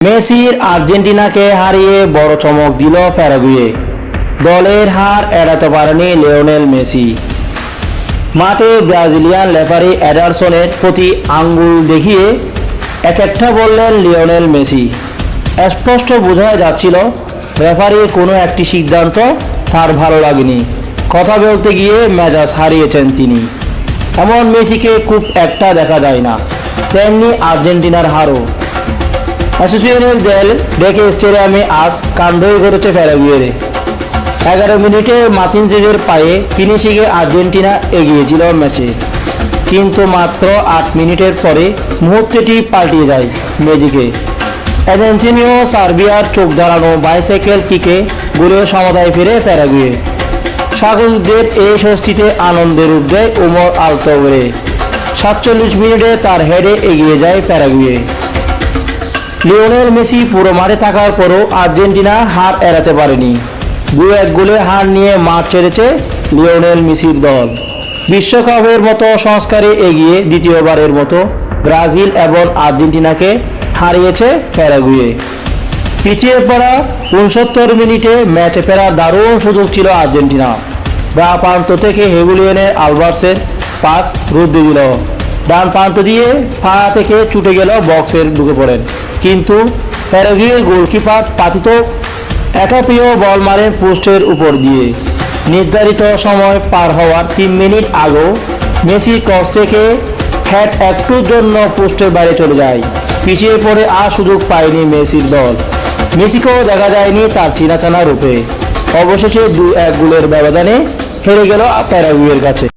মেসির আর্জেন্টিনাকে হারিয়ে বড় চমক দিল প্যারাগুয়ে। দলের হার এড়াতে পারেনি লিওনেল মেসি। মাঠে ব্রাজিলিয়ান রেফারি এডারসনের প্রতি আঙ্গুল দেখিয়ে একটা বললেন লিওনেল মেসি। স্পষ্ট বোঝা যাচ্ছিল রেফারির কোনো একটি সিদ্ধান্ত তার ভালো লাগেনি। কথা বলতে গিয়ে মেজাজ হারিয়েছেন তিনি। এমন মেসিকে খুব একটা দেখা যায় না। তেমনি আর্জেন্টিনার হারও। অ্যাসোসিয়েশন দেল ডেকে স্টেডিয়ামে আজ কাণ্ডই ঘটেছে প্যারাগুয়ের। 11 মিনিটে মার্টিনেজের পায়ে ফিনিশিংয়ে আর্জেন্টিনা এগিয়েছিল ম্যাচে, কিন্তু মাত্র 8 মিনিটের পরে মুহূর্তটি পাল্টে যায় ম্যাজিকে। আর্জেন্টিনীয় সার্বিয়ার চোখ ধারানো বাইসাইকেল কিকে গোলে সমতায় ফিরে প্যারাগুয়ে। স্বাগতিকদের এই ষষ্ঠীতে আনন্দের রূপ দেয় ওমর আলতোরে। 47 মিনিটে তার হেডে এগিয়ে যায় প্যারাগুয়ে। লিওনেল মেসি পুরো মাঠে থাকার পরও আর্জেন্টিনা হার এড়াতে পারেনি। 2-1 গোলে হার নিয়ে মাঠ ছেড়েছে লিওনেল মেসির দল। বিশ্বকাপের মতো সংস্কারে এগিয়ে দ্বিতীয়বারের মতো ব্রাজিল এবং আর্জেন্টিনাকে হারিয়েছে প্যারাগুয়ে। পিছিয়ে পড়া 69 মিনিটে ম্যাচে ফেরার দারুণ সুযোগ ছিল আর্জেন্টিনা। বাঁ প্রান্ত থেকে হেগুলিয়ানের আলভারেজের পাস রুদ্ধে দিল। ডান প্রান্ত দিয়ে পা থেকে ছুটে গেল বক্সের ঢুকে পড়েন, কিন্তু প্যারাগুয়ের গোলকিপার পাতিত একাপিও বল মারেন পোস্টের উপর দিয়ে। নির্ধারিত সময় পার হওয়ার 3 মিনিট আগেও মেসি ক্রস থেকে হেড একটুর জন্য পোস্টের বাইরে চলে যায়। পিছিয়ে পড়ে আর সুযোগ পায়নি মেসির দল। মেসিকেও দেখা যায়নি তার চিনাচানা রূপে। অবশেষে 2-1 গোলের ব্যবধানে হেরে গেল প্যারাগুয়ের কাছে।